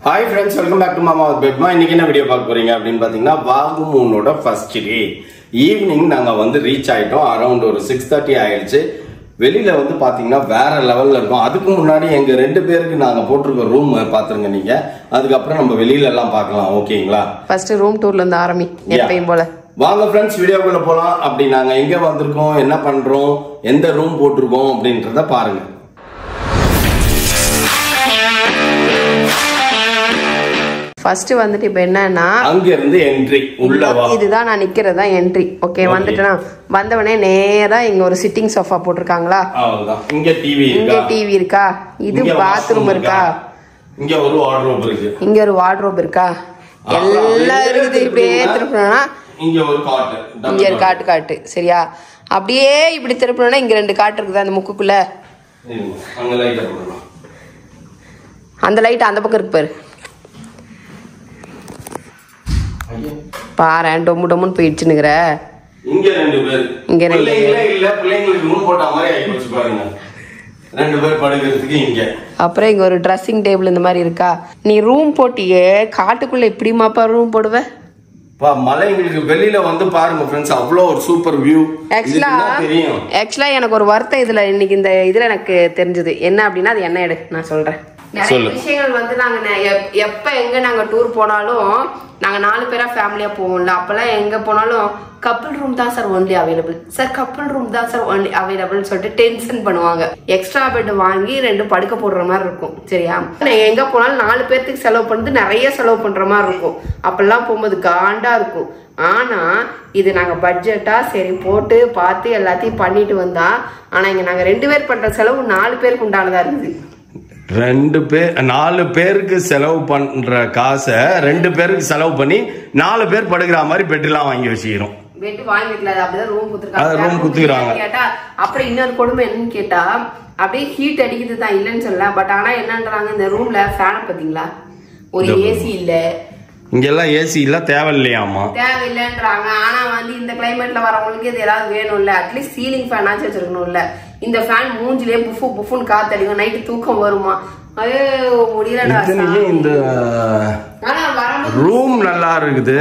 Hi friends, welcome back to Mama Bed. இன்னைக்கு என்ன video பார்க்க போறீங்க அப்படின்னு பாத்தீங்கன்னா வாகுமூனோட ஃபர்ஸ்ட் டே ஈவினிங் நாங்க வந்து ரீச் ஆயிட்டோம். அரௌண்ட் ஒரு 6:30 ஆயிடுச்சு. வெளியில வந்து பாத்தீங்கன்னா வேற லெவல்ல இருக்கும். அதுக்கு முன்னாடி எங்க ரெண்டு பேருக்கு நாங்க போட்டிருக்க ரூம் பாத்துருங்க நீங்க. அதுக்கப்புறம் நம்ம வெளியில எல்லாம் பார்க்கலாம். ஓகேங்களா? ஃபர்ஸ்ட் ரூம் டூர்ல இருந்து ஆரம்பி எப்பயும் போல. வாங்க ஃப்ரெண்ட்ஸ் வீடியோக்குள்ள போலாம். அப்படி நாங்க எங்க வந்திருக்கோம், என்ன பண்றோம், எந்த ரூம் போட்டிருக்கோம் அப்படின்றத பாருங்க. ஃபர்ஸ்ட் வந்துட்டு இப்போ என்னன்னா அங்க இருந்து என்ட்ரி உள்ள வா. இதுதான் நான் நிக்கிறதா என்ட்ரி. ஓகே வந்துட்டேனா வந்தவனே நேரா இங்க ஒரு சிட்டிங் சோஃபா போட்டுருக்காங்களா. அவ்வளவுதான். இங்க டிவி இருக்கா? இங்க டிவி இருக்கா? இது பாத்ரூம் இருக்கா? இங்க ஒரு வார்ட்ரோப் இருக்கு. இங்க ஒரு வார்ட்ரோப் இருக்கா? எல்லாம் இருக்குது. இப்படியே திருப்பினா இங்க ஒரு காட்டு. இங்க ஒரு காட்டு சரியா? அப்படியே இப்படி திருப்பினா இங்க ரெண்டு காட்டு இருக்குது அந்த முக்குக்குள்ள. அங்க லைட் போடணும். அந்த லைட் அந்த பக்கம் இருக்கு பாரு. பாரு டொம்முன்னு போயிடுச்சுன்னுங்கிற. இங்க ரெண்டு பேர். இங்க ரெண்டு பேர் இல்ல, பிள்ளைங்களுக்கு ரூம் போட்ட மாதிரி ஆகி போச்சு பாருங்க. ரெண்டு பேர் படுக்கிறதுக்கு இங்க. அப்புறம் இங்க ஒரு ட்ரெஸ்ஸிங் டேபிள் இந்த மாதிரி இருக்கா. நீ ரூம் போட்டியே காட்டுக்குள்ள எப்படி மாப்பா ரூம் போடுவ? மலைங்களுக்கு வெளியில வந்து பாருங்க ஃப்ரெண்ட்ஸ், அவ்வளோ ஒரு சூப்பர் வியூ. ஆக்சுவலா எனக்கு ஒரு வருத்தம் இதுல இன்னைக்கு இந்த இதுல எனக்கு தெரிஞ்சது என்ன அப்படின்னா, அது என்ன எடு நான் சொல்றேன். நிறைய விஷயங்கள் வந்து நாங்க எப்ப எங்க நாங்க டூர் போனாலும் நாங்க 4 பேரா ஃபேமிலியா போவோம்ல, அப்பெல்லாம் எங்க போனாலும் கப்பிள் ரூம் தான் sir only available, sir couple room தான் சார் ஒன்லி அவைலபிள் சொல்லிட்டு டென்ஷன் பண்ணுவாங்க. எக்ஸ்ட்ரா பெட் வாங்கி 2 படுக்க போடுற மாதிரி இருக்கும் சரியா. எங்க போனாலும் 4 பேர்த்துக்கு செலவு பண்ணிட்டு நிறைய செலவு பண்ற மாதிரி இருக்கும். அப்பெல்லாம் போகும்போது காண்டா இருக்கும். ஆனா இது நாங்க பட்ஜெட்டா சரி போட்டு பார்த்து எல்லாத்தையும் பண்ணிட்டு வந்தா, ஆனா இங்க நாங்க 2 பேர் பண்ற செலவு 4 பேருக்கு உண்டானதா இருக்குது. 4 பேருக்கு செலவு பண்ற காசை 2 பேருக்கு செலவு பண்ணி 4 பேர் படுக்கிற மாதிரி பெட்லாம் வாங்கி வச்சுக்கிறோம். பெட் வாங்கிக்கல, அப்படிதான் ரூம் குத்துறாங்க. கேட்டா அப்புறம் இன்னொரு கொடுமை என்னன்னு கேட்டா, அப்படியே ஹீட் அடிக்குது தான் இல்லைன்னு சொல்லல. பட் ஆனா என்னன்றாங்க, இந்த ரூம்ல ஃபேன் பாத்தீங்களா, ஒரு ஏசி இல்ல. இங்கெல்லாம் ஏசி இல்ல, தேவையில்லையாமா, தேவையில்லைன்றாங்க. ஆனா வந்து இந்த கிளைமேட்ல வரவங்களுக்கு இது ஏதாவது வேணும்ல, அட்லீஸ்ட் சீலிங் ஃபேனாச்சும் வச்சிருக்கணும்ல. இந்த ஃபேன் மூஞ்சிலே புஃபுன்னு காத்தடிக்கும், நைட்டு தூக்கம் வருமா? இந்த ரூம் நல்லா இருக்குது.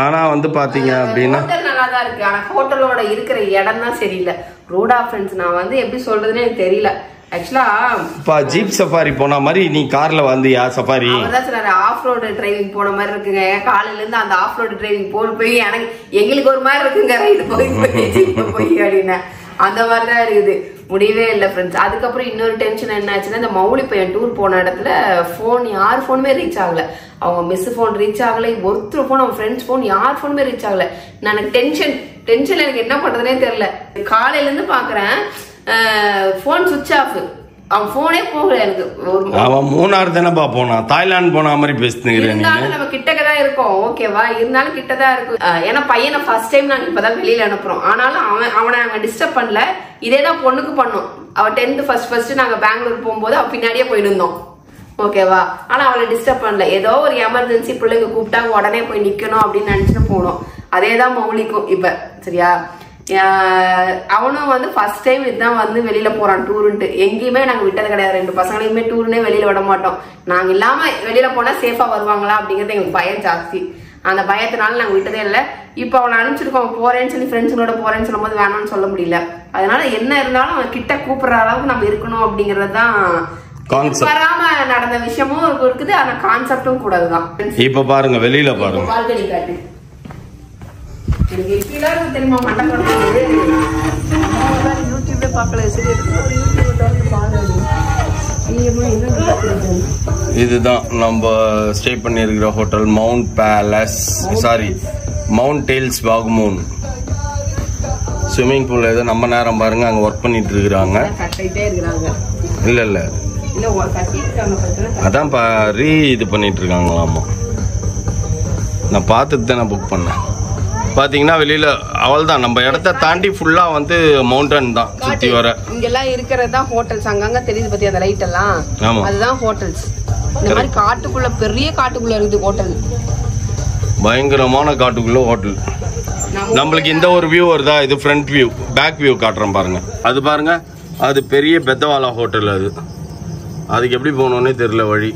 ஆனா வந்து பாத்தீங்க அப்படின்னா நல்லாதான் இருக்கு. ஆனா ஹோட்டலோட இருக்கிற இடம் தான் சரியில்லை. ரோடா ஃப்ரெண்ட்ஸ் நான் வந்து எப்படி சொல்றதுன்னு எனக்கு தெரியல. ஆக்சுவலா ஜீப் சஃபாரி போன மாதிரி நீ கார்ல வந்தியா? சஃபாரி ஆஃப் ரோடு டிரைவிங் போன மாதிரி இருக்குங்க. காலையில இருந்து அந்த ஆஃப் ரோடு டிரைவிங் போய் எங்களுக்கு ஒரு மாதிரி இருக்குங்க. ரைடு போய் அப்படின்னா அந்த மாதிரிதான் இருக்குது. முடியவே இல்லை ஃப்ரெண்ட்ஸ். அதுக்கப்புறம் இன்னொரு டென்ஷன் என்ன ஆச்சுன்னா, இந்த மௌலி பையன் டூர் போன இடத்துல போன் யார் போனுமே ரீச் ஆகல. அவங்க மிஸ் போன் ரீச் ஆகல, ஒருத்தர் போன், அவங்க ஃப்ரெண்ட்ஸ் போன், யார் போனுமே ரீச் ஆகல. எனக்கு டென்ஷன் எனக்கு என்ன பண்றதுனே தெரியல. காலையில இருந்து பாக்குறேன் போன் சுவிட்ச் ஆஃப். அவன் போனே போகல. எனக்கு அவன் மூணாறு தானப்பா போனான், தாய்லாந்து போன மாதிரி பேசுறேன். நம்ம கிட்டக்கதான் இருக்கோம் ஓகேவா, இருந்தாலும் கிட்டதான் இருக்கும். ஏன்னா பையனை ஃபர்ஸ்ட் டைம் நாங்க இப்பதான் வெளியில அனுப்புறோம். ஆனாலும் அவனை நாங்க டிஸ்டர்ப் பண்ணல. இதேதான் பொண்ணுக்கு பண்ணோம். அவ 10th ஃபர்ஸ்ட் நாங்க பெங்களூர் போகும்போது அவ பின்னாடியே போயிட்டு இருந்தோம் ஓகேவா. ஆனா அவளை டிஸ்டர்ப் பண்ணல. ஏதோ ஒரு எமர்ஜென்சி பிள்ளைங்க கூப்பிட்டா உடனே போய் நிக்கணும் அப்படின்னு நினைச்சுட்டு போனோம். அதேதான் மௌலிக்கும் இப்ப சரியா. அவனும் வந்து ஃபர்ஸ்ட் டைம் இதுதான் வந்து வெளியில போறான் டூருன்ட்டு. எங்கேயுமே நாங்க விட்டது கிடையாது. 2 பசங்களையுமே டூருனே வெளியில விட மாட்டோம். நாங்க இல்லாம வெளியில போனா சேஃபா வருவாங்களா அப்படிங்கறது எங்களுக்கு பயம் ஜாஸ்தி. அந்த பயத்தினால நாங்க விட்டதே இல்லை. இப்ப அவனை அனுப்பிச்சிருக்கோம் போறேன்னு சொல்லி, ஃப்ரெண்ட்ஸுங்களோட போறேன்னு சொல்லும் போது வேணாம்னு சொல்ல முடியல. அதனால என்ன இருந்தாலும் அவன் கிட்ட கூப்பிடுற அளவுக்கு நம்ம இருக்கணும் அப்படிங்கறதுதான் வராம நடந்த விஷயமும் இருக்குது. ஆனா கான்செப்டும் கூட அதுதான். இப்ப பாருங்க வெளியில பாருங்க, பால்கனி காட்டு. தெரியுமா யூடியூப்ல பாக்கல. இதுதான் நம்ம ஸ்டே பண்ணி இருக்கிற hotel Mount Tails Vagamon. Swimming pool ஏதோ நம்ம நேரம் பாருங்க அங்க ஒர்க் பண்ணிட்டு இருக்கிறாங்க. இல்ல அதான் இது பண்ணிட்டு இருக்காங்களாமா. நான் பார்த்துட்டு தான் நான் புக் பண்ணேன். பாத்தீங்கன்னா வெளியில அவள் தான் நம்ம இடத்த தாண்டி ஃபுல்லா வந்து மவுண்டன் தான் சுத்தி வர. இங்கெல்லாம் இருக்கிறது தான் ஹோட்டல்ஸ். அங்கங்க தெரியுது பத்தி அந்த லைட் எல்லாம், அதுதான் ஹோட்டல்ஸ். இந்த மாதிரி காட்டுக்குள்ள பெரிய காட்டுக்குள்ள இருக்குது ஹோட்டல். பயங்கரமான காட்டுக்குள்ள ஹோட்டல். நம்மளுக்கு இந்த ஒரு வியூ வருதா, இது ஃப்ரண்ட் வியூ. பேக் வியூ காட்டுறேன் பாருங்க. அது பாருங்க, அது பெரிய பெத்தவாலா ஹோட்டல். அதுக்கு எப்படி போகணும்னே தெரியல வழி.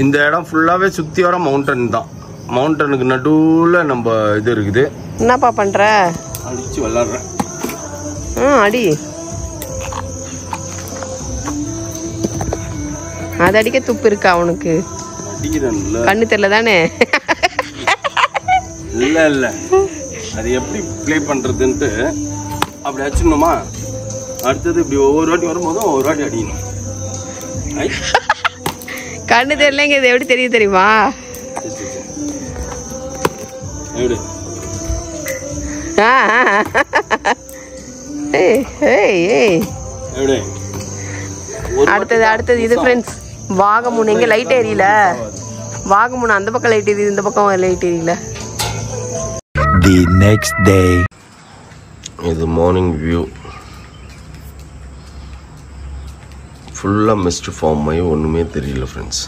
இந்த இடம் ஃபுல்லாவே சுத்தி வர மவுண்டன் தான். மவுண்டனுக்கு நடுவுல நம்ம இது இருக்குது. என்னப்பா பண்ற? அடிச்சு விளாடுறேன். அடி. அது அடிக்க துப்பு இருக்கா உனக்கு? அடிக்கிறேன்ல. கண்ணு தெரியல தானே? இல்ல இல்ல, அது எப்படி ப்ளே பண்றதுன்ட்டு அப்படி அடிச்சிடணுமா? அடுத்தது இப்படி ஒவ்வொரு வாட்டி வரும்போதும் ஒவ்வொரு வாட்டி அடிக்கணும். கண்ணு தெரியலங்க, இது எப்படி தெரியும் தெரியுமா? அடுத்தது இது ஃப்ரெண்ட்ஸ், வாகமூன். எங்க லைட் எரியல? வாகமூன் அந்த பக்கம் லைட் எரியுது, இந்த பக்கம் லைட் எரியல. The next day. இது மார்னிங் வியூ. ஃபுல்லாக மிஸ்ட் ஃபார்ம் ஆகி ஒன்றுமே தெரியல ஃப்ரெண்ட்ஸ்.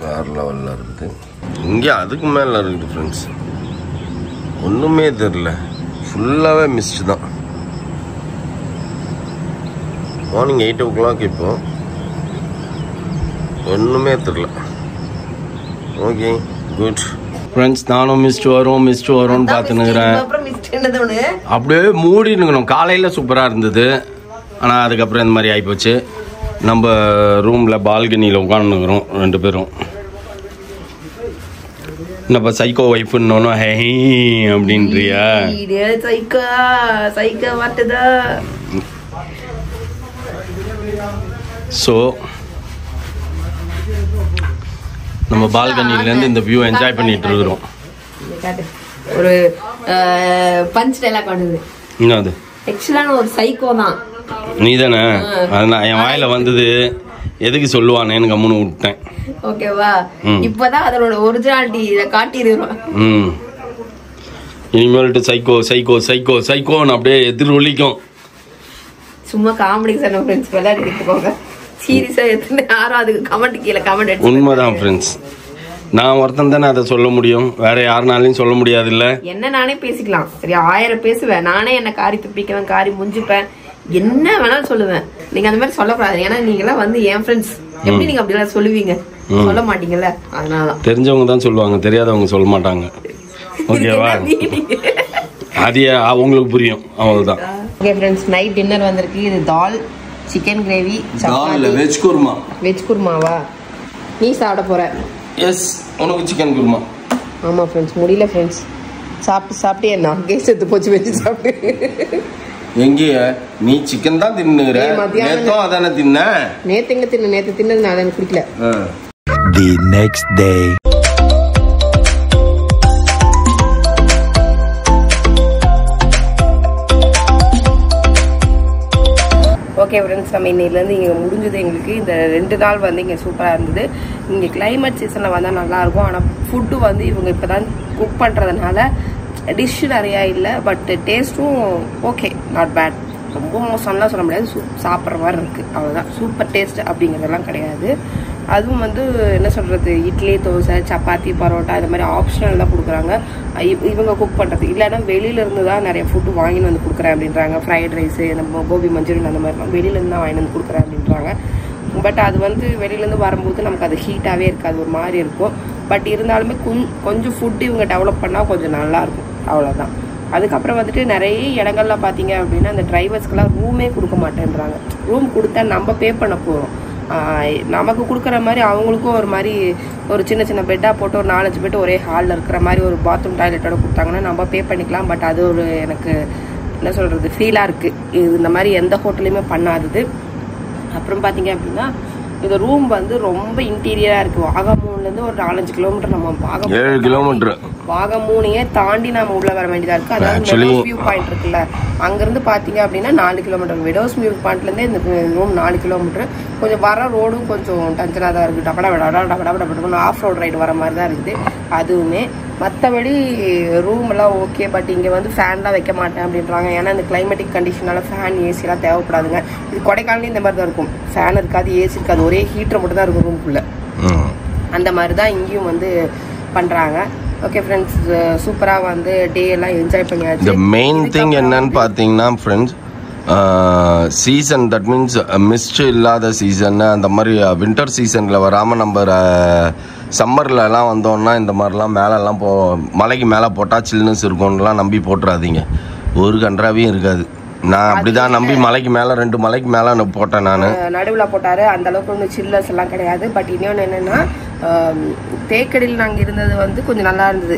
வேறு லெவலில் இருக்குது. இங்கே அதுக்கு மேலே இருக்குது ஃப்ரெண்ட்ஸ். ஒன்றுமே தெரியல, ஃபுல்லாகவே மிஸ்ட் தான். மார்னிங் 8 o'clock இப்போ. ஒன்றுமே தெரியல. ஓகே குட் ஃப்ரெண்ட்ஸ், நானும் மிஸ்ட் வரும்னு பார்த்துன்னுக்கிறேன். அப்படியே மூடினுக்கணும். காலையில் சூப்பராக இருந்தது, ஆனால் அதுக்கப்புறம் இந்த மாதிரி ஆகிப்போச்சு. நம்ம ரூமில் பால்கனியில் உட்காந்துக்கிறோம் 2 பேரும். என்னப்பா சைக்கோ ஒய்ஃப்னு ஹே அப்படின்றியா? ஸோ நம்ம பால்கனிலேருந்து இந்த வியூ என்ஜாய் பண்ணிட்டு இருக்கிறோம். ஒரு பஞ்ச் டைலாக் பண்ணுது. என்னது? ஆக்சுவலான ஒரு சைக்கோ தான் நீ தானே? அதனால் என் வாயில வந்தது எதுக்கு சொல்லுவானேன்னு கம்முன்னு விட்டேன். ஓகேவா? இப்பதான் அதனோட ஒரிஜினாலிட்டி காட்டிடுறோம். இனிமேல்ட்டு சைக்கோ சைக்கோ சைக்கோ சைக்கோன்னு அப்படியே எதிரொலிக்கும். சும்மா காமெடி சொன்ன ஃப்ரெண்ட்ஸ், விளையாடிட்டு போங்க. சீரியஸா எத்தனை யாரும் அதுக்கு கமெண்ட் கீழே கமெண்ட் அடிச்சு. உண்மைதான் ஃப்ரெண்ட்ஸ், நான் ஒருத்தன் தானே அதை சொல்ல முடியும், வேற யாருனாலையும் சொல்ல முடியாது. இல்ல என்ன நானே பேசிக்கலாம், சரி 1000 பேசுவேன். நானே என்ன காரி துப்பிக்குவேன், காரி முஞ்சுப்பேன், என்ன வேணாலும் சொல்லுவேன். நீங்க அந்த மாதிரி சொல்லக்கூடாது. ஏன்னா நீங்க எல்லாம் வந்து என் ஃப்ரெண்ட்ஸ். எப்படி நீங்க அப்படி எல்லாம் சொல்லுவீங்க? சொல்ல மாட்டீங்கல்ல, அதனாலதான். தெரிஞ்சவங்க தான் சொல்லுவாங்க, தெரியாதவங்க சொல்ல மாட்டாங்க. ஓகேவா? அது அவங்களுக்கு புரியும், அவ்வளவுதான். ஓகே ஃப்ரெண்ட்ஸ், நைட் டின்னர் வந்திருக்கு. இது dal, chicken gravy, chapati, veg kurma. Veg குருமாவா? நீ சாப்பிட போற? எஸ், உனக்கு சிக்கன் குருமா. ஆமா ஃப்ரெண்ட்ஸ், முடியல ஃப்ரெண்ட்ஸ். சாப்பிட்டு என்ன கேஸ் எடுத்து போச்சு. வெஜ் சாப்பிட்டு எங்கேய நீ சிக்கன் தான் தின்னுற? நேத்தும் அதானே தின்ன. நேத்து எங்க தின்ன? நேத்து தின்னது நான் எனக்கு பிடிக்கல. The next day. Okay friends, நம்ம இன்னையிலேருந்து இங்கே முடிஞ்சது. எங்களுக்கு இந்த 2 நாள் வந்து இங்கே சூப்பராக இருந்தது. இங்கே கிளைமேட் சீசனில் வந்தால் நல்லாயிருக்கும். ஆனால் ஃபுட்டு வந்து இவங்க இப்போ தான் குக் பண்ணுறதுனால டிஷ்ஷு நிறையா இல்லை. பட் டேஸ்ட்டும் ஓகே, நாட் பேட். ரொம்ப மோசம்லாம் சொல்ல முடியாது, சாப்பிட்ற மாதிரி இருக்குது, அவ்வளோதான். சூப்பர் டேஸ்ட் அப்படிங்கிறதெல்லாம் கிடையாது. அதுவும் வந்து என்ன சொல்கிறது, இட்லி, தோசை, சப்பாத்தி, பரோட்டா இந்த மாதிரி ஆப்ஷனல் தான் கொடுக்குறாங்க இவங்க குக் பண்ணுறது. இல்லைன்னா வெளியிலேருந்து தான் நிறைய ஃபுட்டு வாங்கின்னு வந்து கொடுக்குறேன் அப்படின்றாங்க. ஃப்ரைட் ரைஸு, நம்ம கோபி மஞ்சூரியன் அந்த மாதிரிலாம் வெளியிலேருந்து தான் வாங்கிட்டு வந்து கொடுக்குறேன் அப்படின்றாங்க. பட் அது வந்து வெளியிலேருந்து வரும்போது நமக்கு அது ஹீட்டாகவே இருக்காது, ஒரு மாதிரி இருக்கும். பட் இருந்தாலுமே கொஞ்சம் ஃபுட்டு இவங்க டெவலப் பண்ணால் கொஞ்சம் நல்லாயிருக்கும், அவ்வளோதான். அதுக்கப்புறம் வந்துட்டு நிறைய இடங்கள்ல பார்த்தீங்க அப்படின்னா அந்த டிரைவர்ஸ்க்கெல்லாம் ரூமே கொடுக்க மாட்டேன்றாங்க. ரூம் கொடுத்தா நம்ம பே பண்ண போகிறோம். நமக்கு கொடுக்குற மாதிரி அவங்களுக்கும் ஒரு மாதிரி ஒரு சின்ன சின்ன பெட்டாக போட்டு ஒரு 4-5 பெட்டு ஒரே ஹாலில் இருக்கிற மாதிரி ஒரு பாத்ரூம் டாய்லெட்டோட கொடுத்தாங்கன்னா நம்ம பே பண்ணிக்கலாம். பட் அது ஒரு எனக்கு என்ன சொல்கிறது ஃபீலாக இருக்குது. இது இந்த மாதிரி எந்த ஹோட்டலையுமே பண்ணாதது. அப்புறம் பார்த்தீங்க அப்படின்னா இந்த ரூம் வந்து ரொம்ப இன்டீரியராக இருக்குது. வாகமூன்லேருந்து ஒரு 4-5 கிலோமீட்டர். நம்ம 7 கிலோமீட்டர் வாகமூனையே தாண்டி நம்ம உள்ள வர வேண்டியதாக இருக்குது. அதாவது விடோஸ் வியூ பாயிண்ட் இருக்குல்ல, அங்கேருந்து பார்த்தீங்க அப்படின்னா 4 கிலோமீட்டர். விடோஸ் வியூ பாயிண்ட்லேருந்து இந்த ரூம் 4 கிலோமீட்டர். கொஞ்சம் வர ரோடும் கொஞ்சம் டஞ்சனாக தான் இருக்குது. டபடா ஆஃப் ரோட் ரைடு வர மாதிரி தான் இருக்குது அதுவுமே. மற்றபடி ரூம்லாம் ஓகே. பட் இங்கே வந்து ஃபேன்லாம் வைக்க மாட்டேன் அப்படின்றாங்க. ஏன்னா இந்த கிளைமேட்டிக் கண்டிஷனால ஃபேன், ஏசிலாம் தேவைப்படாதுங்க. இது கொடைக்கானலையும் இந்த மாதிரி தான் இருக்கும். ஃபேன் இருக்காது, ஏசி இருக்காது, ஒரே ஹீட்டர் மட்டும் தான் இருக்கும் ரூம்குள்ளே. அந்த மாதிரி தான் இங்கேயும் வந்து பண்ணுறாங்க. ஓகே ஃப்ரெண்ட்ஸ், சூப்பராக வந்து டே எல்லாம் என்ஜாய் பண்ணியாச்சு. மெயின் திங் என்னன்னு பார்த்தீங்கன்னா friends, season, that means mist இல்லாத சீசன், அந்த மாதிரி வின்டர் சீசனில் வராமல் நம்ம சம்மர்லலாம் வந்தோன்னா இந்த மாதிரிலாம் மேலெல்லாம் மலைக்கு மேலே போட்டால் சில்னஸ் இருக்கும்லாம் நம்பி போட்டுறாதீங்க. ஒரு கன்றாவையும் இருக்காது. நான் அப்படிதான் நம்பி மலைக்கு மேலே 2 மலைக்கு மேலே போட்டேன். நான் நடுவில் போட்டார். அந்த அளவுக்கு ஒன்றும் சில்லஸ் எல்லாம் கிடையாது. பட் இன்னொன்று என்னென்னா, தேக்கடியில் நாங்கள் இருந்தது வந்து கொஞ்சம் நல்லா இருந்தது.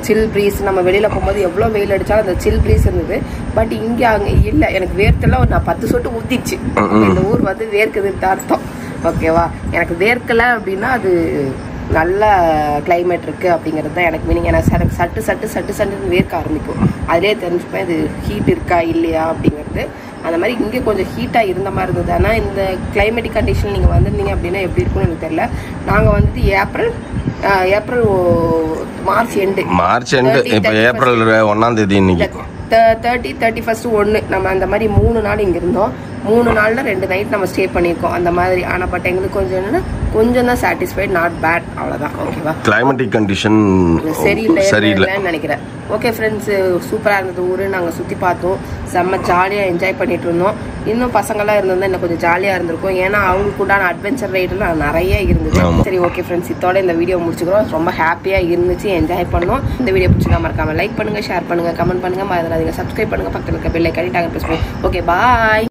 சில் ப்ரீஸ், நம்ம வெளியில் போகும்போது எவ்வளோ வெயில் அடித்தாலும் அந்த சில் ப்ரீஸ் இருந்தது. பட் இங்கே அங்கே இல்லை. எனக்கு வேர்க்கெல்லாம் நான் 10 சொட்டு ஊற்றிச்சு. இந்த ஊர் வந்து வேர்க்குதுன்னு அர்த்தம். ஓகேவா? எனக்கு வேர்க்கலை அப்படின்னா அது நல்ல கிளைமேட் இருக்குது அப்படிங்கிறது தான் எனக்கு மீனிங். எனக்கு சட்டுன்னு வேர்க்க ஆரம்பிக்கும். அதிலே தெரிஞ்சுப்பேன் இது ஹீட் இருக்கா இல்லையா அப்படிங்கிறது. அந்த மாதிரி இங்கே கொஞ்சம் ஹீட்டாக இருந்த மாதிரி இருந்தது. ஆனால் இந்த கிளைமேட்டிக் கண்டிஷன் நீங்கள் வந்திருந்தீங்க அப்படின்னா எப்படி இருக்குன்னு எனக்கு தெரியல. நாங்கள் வந்துட்டு மார்ச் எண்டு இப்போ ஏப்ரல் 1ஆம் தேதி இன்னைக்கு 30, 31, 1 நம்ம அந்த மாதிரி 3 நாள் இங்கே இருந்தோம். 3 நாளில் 2 நைட் நம்ம ஸ்டே பண்ணியிருக்கோம் அந்த மாதிரி. ஆனால் பட் எங்களுக்கு கொஞ்சம் என்னன்னா கொஞ்சம் தான் சாட்டிஸ்ஃபைட், நாட் பேட், அவ்வளோதான். ஓகேவா? கிளைமேட்டிக் கண்டிஷன் சரியில்லைன்னு நினைக்கிறேன். ஓகே ஃப்ரெண்ட்ஸ், சூப்பராக இருந்தது ஊர். நாங்கள் சுற்றி பார்த்தோம், செம்ம ஜாலியாக என்ஜாய் பண்ணிட்டு இருந்தோம். இன்னும் பசங்களாம் இருந்திருந்தா இன்னும் கொஞ்சம் ஜாலியாக இருந்திருக்கும். ஏன்னா அவங்களுக்கு உண்டான அட்வென்ச்சர் ரைடெல்லாம் நிறைய இருந்தது. சரி, ஓகே ஃப்ரெண்ட்ஸ், இதோட இந்த வீடியோ முடிச்சுக்கிறோம். ரொம்ப ஹாப்பியாக இருந்துச்சு, என்ஜாய் பண்ணோம். இந்த வீடியோ பிடிச்சிருந்தா மறக்காம லைக் பண்ணுங்கள், ஷேர் பண்ணுங்கள், கமெண்ட் பண்ணுங்கள், மறந்துடாதீங்க, சப்ஸ்கிரைப் பண்ணுங்கள், பக்கத்தில் இருக்க பெல் ஐகானை ப்ரெஸ் பண்ணுங்க. ஓகே, பாய்.